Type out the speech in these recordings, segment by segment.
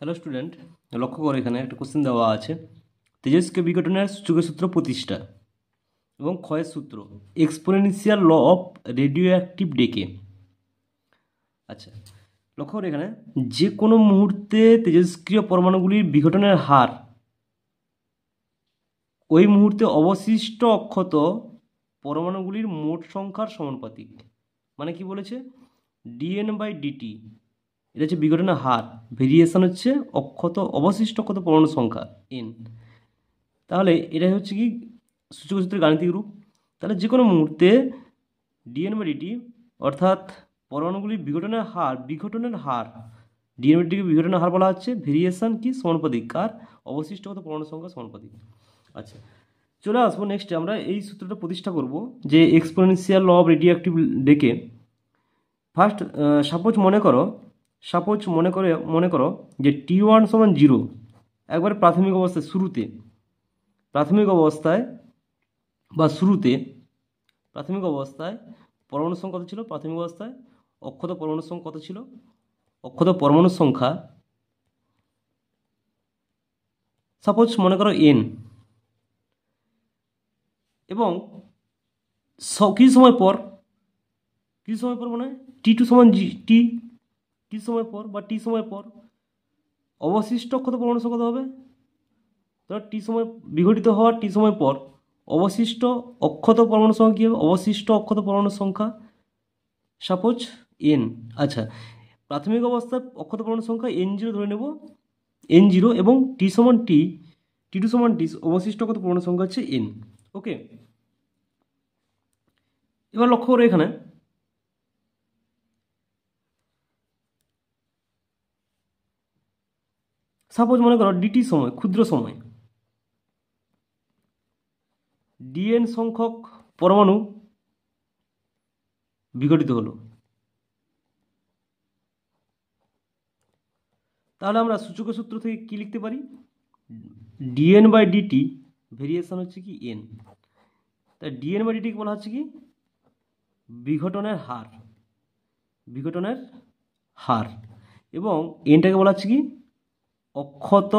Hello student, লক্ষ্য করো এখানে একটা কোশ্চেন দেওয়া আছে। তেজস্ক্রিয় বিঘটনের সূচকের সূত্র 25টা এবং ক্ষয়ের সূত্র exponential law of radioactive decay. আচ্ছা, লক্ষ্য করো এখানে যে কোনো মুহূর্তে তেজস্ক্রিয় পরমাণুগুলির বিঘটনের হার ওই মুহূর্তে অবশিষ্ট অক্ষত পরমাণুগুলির মোট সংখ্যার সমানুপাতিক। মানে কি বলেছে, ডিএন বাই ডিটি, এটা হচ্ছে বিঘটনের হার, ভেরিয়েশন হচ্ছে অক্ষত অবশিষ্ট অক্ষত পরমাণু সংখ্যা এন। তাহলে এটাই হচ্ছে কি সূচক সূত্রের গাণিতিক রূপ। তাহলে যে কোনো মুহূর্তে ডিএন বাই ডিটি অর্থাৎ পরমাণুগুলির বিঘটনের হার ডিএন বাই ডিটিকে বিঘটনের হার বলা হচ্ছে, ভেরিয়েশন কি সমানুপাতিক কার, অবশিষ্ট অক্ষত পরমাণু সংখ্যা সমানুপাতিক। আচ্ছা, চলে আসবো নেক্সটে আমরা এই সূত্রটা প্রতিষ্ঠা করব যে exponential law of radioactive decay. First suppose মনে করো যে T1 সমান 0, একবারে প্রাথমিক অবস্থায় পরমাণু সংখ্যা কত ছিল? প্রাথমিক অবস্থায় অক্ষত পরমাণু সংখ্যা কত ছিল? অক্ষত পরমাণু সংখ্যা সাপোজ মনে করো n, এবং কিছু সময় পর মানে T2 সমান টি, কিছু সময় পর বা টি সময় পর অবশিষ্ট অক্ষত পরমাণু সংখ্যা কত হবে? ধর টি সময় বিঘটিত হওয়ার টি সময় পর অবশিষ্ট অক্ষত পরমাণু সংখ্যা কী হবে? অবশিষ্ট অক্ষত পরমাণু সংখ্যা সাপোজ n। আচ্ছা, প্রাথমিক অবস্থায় অক্ষত পরমাণু সংখ্যা n0 ধরে নেব, n0, এবং T2 সমান টি অবশিষ্ট অক্ষত পরমাণু সংখ্যা হচ্ছে n। ওকে, এবার লক্ষ্য করো এখানে সাপোজ মনে করো ডিটি সময়, ক্ষুদ্র সময়, ডিএন সংখ্যক পরমাণু বিঘটিত হলো। তাহলে আমরা সূচকের সূত্র থেকে কি লিখতে পারি? ডিএন বাই ডিটি ভেরিয়েশন হচ্ছে কি এন। তাই ডিএন বাই ডিটিকে বলা হচ্ছে কি বিঘটনের হার, এবং এনটাকে বলা হচ্ছে কি অক্ষত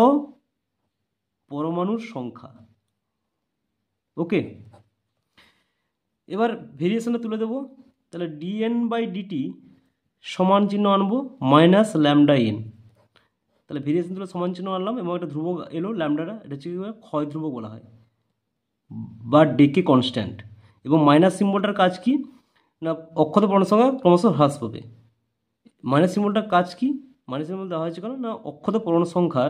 পরমাণুর সংখ্যা। ওকে, এবার ভেরিয়েশনটা তুলে দেবো। তাহলে ডিএন বাই ডিটি সমান চিহ্ন আনবো মাইনাস ল্যামডা এন। তাহলে ভেরিয়েশন তুলে সমান চিহ্ন আনলাম এবং একটা ধ্রুবক এলো ল্যামডাটা, এটা হচ্ছে ক্ষয় ধ্রুবক বলা হয় বা ডেকে কনস্ট্যান্ট। এবং মাইনাস সিম্বলটার কাজ কি না, অক্ষত পরমাণু সংখ্যা ক্রমশ হ্রাস পাবে। মাইনাস সিম্বলটার কাজ কি? মাইনাস সিম্বল দেওয়া হয়েছে কেন না, অক্ষত পরমাণু সংখ্যা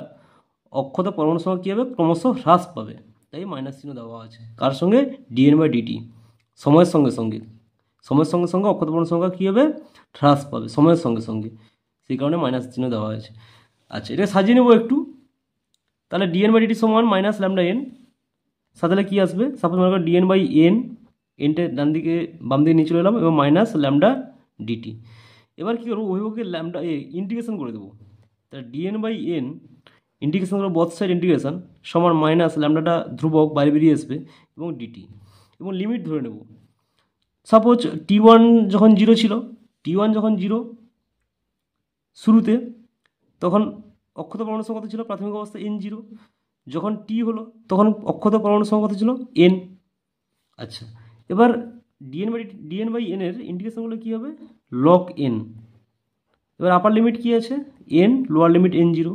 কী হবে? ক্রমশ হ্রাস পাবে, তাই মাইনাস চিহ্ন দেওয়া আছে। কার সঙ্গে? ডিএন বাই ডিটি সময়ের সঙ্গে সঙ্গে অক্ষত পরমাণু সংখ্যা কী হবে? হ্রাস পাবে সময়ের সঙ্গে সঙ্গে, সেই কারণে মাইনাস চিহ্ন দেওয়া হয়েছে। আচ্ছা, এটা সাজিয়ে নেবো একটু। তাহলে ডিএন বাই ডিটি সমান মাইনাস ল্যামডা এন, সাথে কী আসবে? সাপোজ মনে করো ডিএন বাই এন, এনটা বাম দিকে নিয়ে চলে এলাম, এবং মাইনাস ল্যামডা ডিটি। এবার কী করবো? ওইভাবে ল্যামডা ইন্টিগ্রেশন করে দেবো। তাহলে ডিএন বাই এন ইন্টিগ্রেশন করবো, বোথ সাইড ইন্টিগ্রেশন, সমান মাইনাস ল্যামডাটা ধ্রুবক বাইরে বেরিয়ে আসবে, এবং ডিটি, এবং লিমিট ধরে নেব। সাপোজ T1 যখন 0 ছিল, শুরুতে, তখন অক্ষত পরমাণু সংখ্যা কত ছিল? প্রাথমিক অবস্থায় n0। যখন টি হলো তখন অক্ষত পরমাণু সংখ্যা কত ছিল? n। আচ্ছা, এবার ডিএন বাই এন এর ইন্টিগ্রেশনগুলো কী হবে? Log N. এবার আপার লিমিট কী আছে? n, লোয়ার লিমিট n0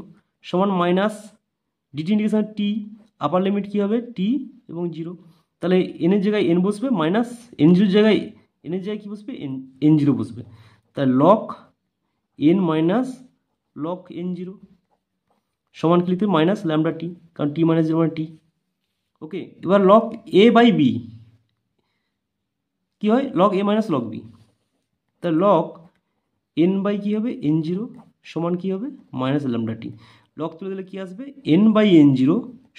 সমান মাইনাস ডিটি ইন্টিগ্রেশন টি, আপার লিমিট কী হবে? টি এবং 0। তাহলে এনের জায়গায় n বসবে, মাইনাস n0 জায়গায় এনের জায়গায় কী বসবে? n0 বসবে। তাহলে log n minus log n0 সমান কি লিখতে? মাইনাস ল্যামডা টি, কারণ টি মাইনাস 0 মানে টি। ওকে, এবার লগ এ বাই বি কী হয়? লগ এ মাইনাস লগ বি। তাহলে লগ এন বাই কী হবে? n0 সমান কী হবে? মাইনাস ল্যামডা টি। লগ তুলে দিলে কী আসবে? এন বাই n0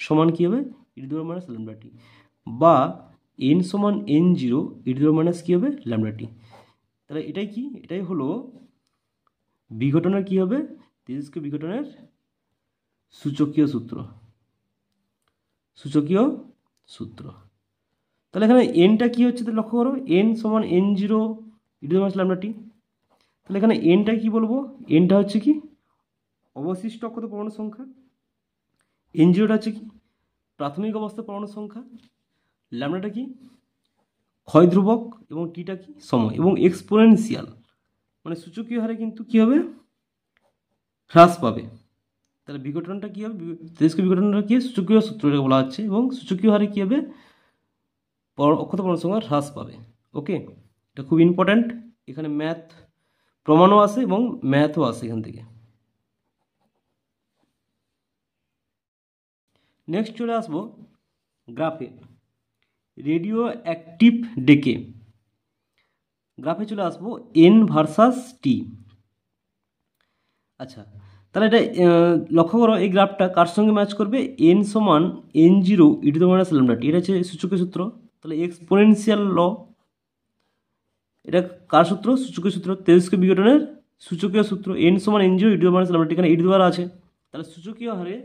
সমান কী হবে? E to the power minus lambda t, বা এন সমান n0 e to the power minus কী হবে? Lambda t. তাহলে এটাই হলো বিঘটনের কী হবে? তেজস্ক্রিয় বিঘটনের সূচকীয় সূত্র। তাহলে এখানে এনটা কী হচ্ছে? তাহলে লক্ষ্য করো, এন সমান n0 e to the power minus lambda t. তাহলে এখানে এনটা কী বলবো? এনটা হচ্ছে কি অবশিষ্ট অক্ষত পরমাণু সংখ্যা, N0টা হচ্ছে কি প্রাথমিক অবস্থার পরমাণু সংখ্যা, ল্যামডাটা কি ক্ষয় ধ্রুবক এবং টিটা কি সময়, এবং এক্সপোনেনশিয়াল মানে সূচকীয় হারে কিন্তু কি হবে হ্রাস পাবে। তাহলে বিঘটনটা কি হবে, তেজস্ক্রিয় বিঘটনটা কি সূচকীয় সূত্র এটা বলা হচ্ছে, এবং সূচকীয় হারে কি হবে অক্ষত পরমাণু সংখ্যা হ্রাস পাবে। ওকে, এটা খুব ইম্পর্ট্যান্ট, এখানে ম্যাথ প্রমাণও আসে এবং ম্যাথও আসে এখান থেকে। নেক্সট চলে আসবো গ্রাফে, রেডিও অ্যাক্টিভ ডেকে। গ্রাফে চলে আসবো এন ভার্সাস টি। আচ্ছা, তাহলে এটা লক্ষ্য করো এই গ্রাফটা কার সঙ্গে ম্যাচ করবে, এন সমান N0 e⁻ λt, এটা হচ্ছে সূচকীয় সূত্র। তাহলে এক্সপোনেনশিয়াল ল, এটা কার সূত্র, সূচকীয় সূত্র, তেজস্ক্রিয় বিঘটনের সূচকীয় সূত্র, n সমান N0 e⁻ λt, এখানে দ্বারা আছে। তাহলে সূচকীয় হারে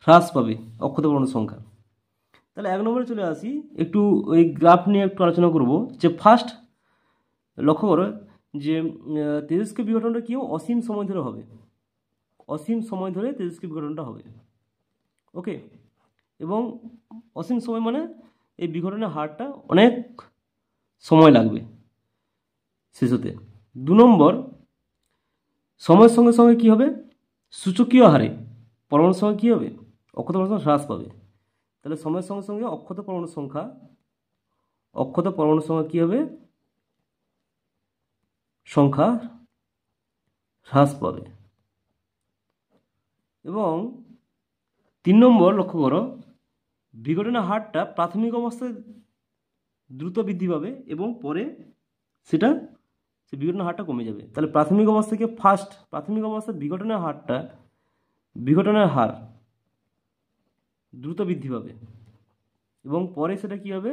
হ্রাস পাবে অক্ষত পরমাণু সংখ্যা। তাহলে 1 নম্বরে চলে আসি, একটু ওই গ্রাফ নিয়ে একটু আলোচনা করব। যে ফার্স্ট লক্ষ্য করো যে তেজস্ক্রিয় বিঘটনটা কি অসীম সময় ধরে হবে, অসীম সময় ধরে তেজস্ক্রিয় বিঘটনটা হবে। ওকে, এবং অসীম সময় মানে এই বিঘটনের হারটা অনেক সময় লাগবে শেষ হতে। 2 নম্বর, সময়ের সঙ্গে সঙ্গে কি হবে, সূচকীয় হারে পরমাণু সংখ্যা কী হবে, অক্ষত পরমাণু সংখ্যা হ্রাস পাবে। তাহলে সময়ের সঙ্গে সঙ্গে অক্ষত পরমাণু সংখ্যা কী হবে, সংখ্যা হ্রাস পাবে। এবং 3 নম্বর লক্ষ্য করো, বিঘটনের হারটা প্রাথমিক অবস্থায় দ্রুত বৃদ্ধি পাবে এবং পরে সেটা বিঘটনের হারটা কমে যাবে। তাহলে প্রাথমিক অবস্থা থেকে প্রাথমিক অবস্থায় বিঘটনের হার দ্রুত বৃদ্ধি পাবে এবং পরে সেটা কি হবে,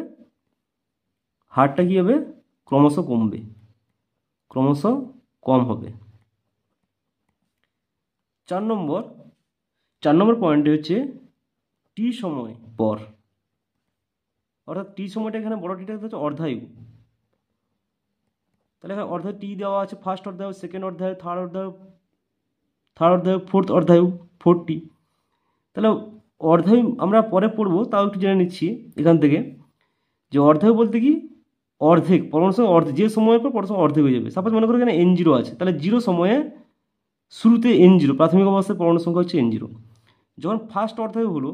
হারটা কি হবে ক্রমশ কম হবে। 4 নম্বর পয়েন্টে হচ্ছে টি সময় পর, অর্থাৎ টি সময়টা এখানে বড় টিটা হচ্ছে অর্ধায়ু। তাহলে এখানে অর্ধায়ু টি দেওয়া আছে, ফার্স্ট অর্ধায়ু, সেকেন্ড অর্ধায়ু, থার্ড অর্ধায়ু, ফোর্থ অর্ধায়ু, 4টি। তাহলে অর্ধায়ু আমরা পরে পড়বো, তাও একটু জেনে নিচ্ছি এখান থেকে যে অর্ধায়ু বলতে কি অর্ধেক পরমাণু সংখ্যা, যে সময়ের পর পরমাণু সংখ্যা অর্ধেক হয়ে যাবে। সাপোজ মনে করো এখানে N0 আছে, তাহলে 0 সময়ে শুরুতে N0 প্রাথমিক অবস্থায় পরমাণু সংখ্যা হচ্ছে N0। যখন ফার্স্ট অর্ধায়ু হলো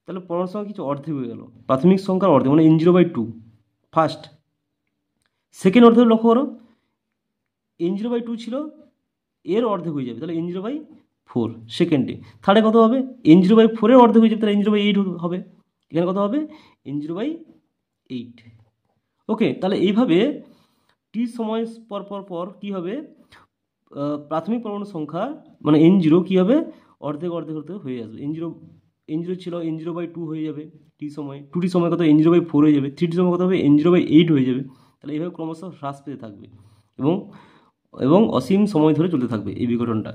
তাহলে পরমাণু সংখ্যা কিছু অর্ধেক হয়ে গেল, প্রাথমিক সংখ্যার অর্ধেক মানে N0/2 ফার্স্ট। সেকেন্ড অর্ধায়ু লক্ষ্য করো, N0/2 ছিল, এর অর্ধেক হয়ে যাবে, তাহলে N0/4 সেকেন্ডে। থার্ডে কত হবে, N0/4 এর অর্ধেক হয়ে যাবে, তাহলে N0/8 হবে। এখানে কত হবে, N0/8। ওকে, তাহলে এইভাবে টি সময় পর কি হবে, প্রাথমিক পরমাণু সংখ্যা মানে N0 কি হবে অর্ধেক হয়ে আসবে। N0 ছিল N0/2 হয়ে যাবে টি সময়, 2T সময় কত N0/4 হয়ে যাবে, 3T সময় কত হবে N0/8 হয়ে যাবে। তাহলে এইভাবে ক্রমশ হ্রাস পেতে থাকবে এবং অসীম সময় ধরে চলতে থাকবে এই বিঘটনটা।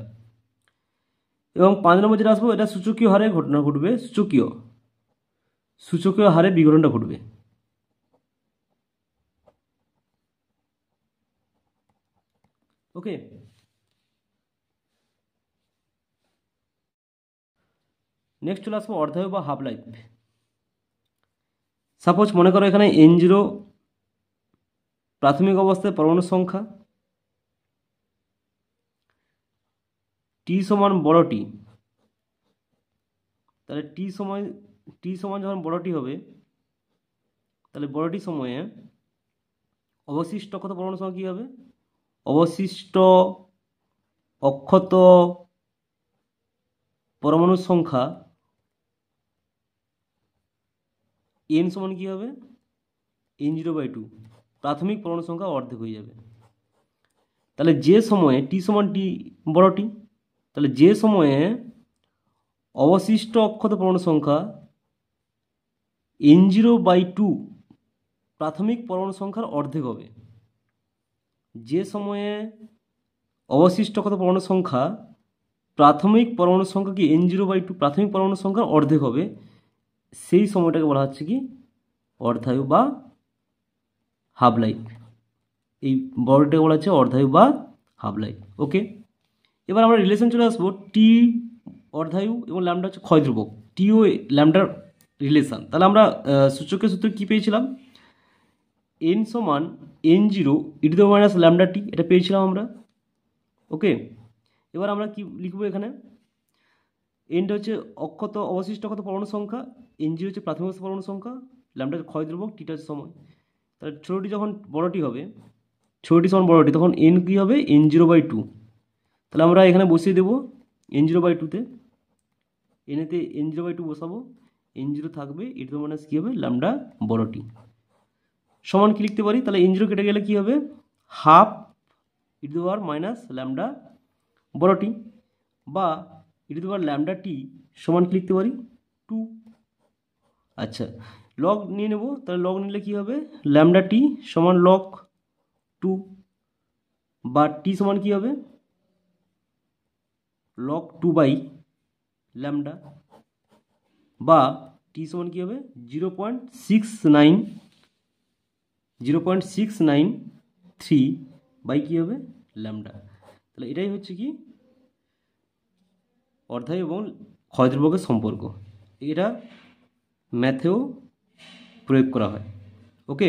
এবং 5 নম্বর যেটা আসবো, এটা সূচকীয় হারে ঘটনা ঘটবে, সূচকীয় হারে বিঘটনটা ঘটবে। ওকে, নেক্সট চলে আসবো অর্ধায়ু বা হাফ লাইফ। সাপোজ মনে করো এখানে N0 প্রাথমিক অবস্থায় পরমাণু সংখ্যা, টি সমান বড় টি, তাহলে টি সমান যখন বড় টি হবে তাহলে বড় টি সময়ে অবশিষ্ট অক্ষত পরমাণু সংখ্যা কী হবে, অবশিষ্ট অক্ষত পরমাণু সংখ্যা n সমান কী হবে N0/2, প্রাথমিক পরমাণু সংখ্যা অর্ধেক হয়ে যাবে। তাহলে যে সময়ে টি সমান টি বড় টি, তাহলে যে সময়ে অবশিষ্ট অক্ষত পরমাণু সংখ্যা N0/2 প্রাথমিক পরমাণু সংখ্যার অর্ধেক হবে, যে সময়ে অবশিষ্ট অক্ষত পরমাণু সংখ্যা প্রাথমিক পরমাণু সংখ্যা কি N0/2 প্রাথমিক পরমাণু সংখ্যার অর্ধেক হবে, সেই সময়টাকে বলা হচ্ছে কি অর্ধায়ু বা হাফ লাইফ। এই বড়টাকে বলা হচ্ছে অর্ধায়ু বা হাফ লাইফ। ওকে, এবার আমরা রিলেশন চলে আসবো টি অর্ধায়ু এবং ল্যামডা হচ্ছে ক্ষয় ধ্রুবক, টি ও ল্যামডার রিলেশন। তাহলে আমরা সূচকের সূত্রে কী পেয়েছিলাম, এন সমান n zero e to the minus lambda t, এটা পেয়েছিলাম আমরা। ওকে, এবার আমরা কি লিখবো এখানে, এনটা হচ্ছে অক্ষত অবশিষ্ট অক্ষত পরমাণু সংখ্যা, এন জিরো হচ্ছে প্রাথমিক অবস্থা পরমাণু সংখ্যা, ল্যামডা হচ্ছে ক্ষয় ধ্রুবক, টিটা হচ্ছে সময়। তাহলে ছোটোটি যখন বড়টি হবে, ছোটোটি সমান বড়টি, তখন এন কী হবে, এন জিরো বাই টু। তাহলে আমরা এখানে বসিয়ে দেবো এন জিরো বাই টুতে, এনেতে এন জিরো বাই টু বসাবো, এন জিরো থাকবে, ই টু দ্য মাইনাস কী হবে, ল্যামডা বড়টি সমান কি লিখতে পারি, তাহলে এন জিরো কেটে গেলে কী হবে, half E to the power minus lambda বড়টি, বা ই to the power lambda t সমান কি লিখতে পারি, টু। আচ্ছা, লগ নিয়ে নেব, তাহলে লগ নিলে কী হবে, ল্যামডা টি সমান লগ টু, বা টি সমান কী হবে, লগ টু বাই ল্যামডা, বা টি সমান কী হবে 0.693 বাই কী হবে, ল্যামডা। তাহলে এটাই হচ্ছে কি অর্ধায়ু এবং ক্ষয় ধ্রুবকের সম্পর্ক, এটা ম্যাথেও প্রয়োগ করা হয়। ওকে।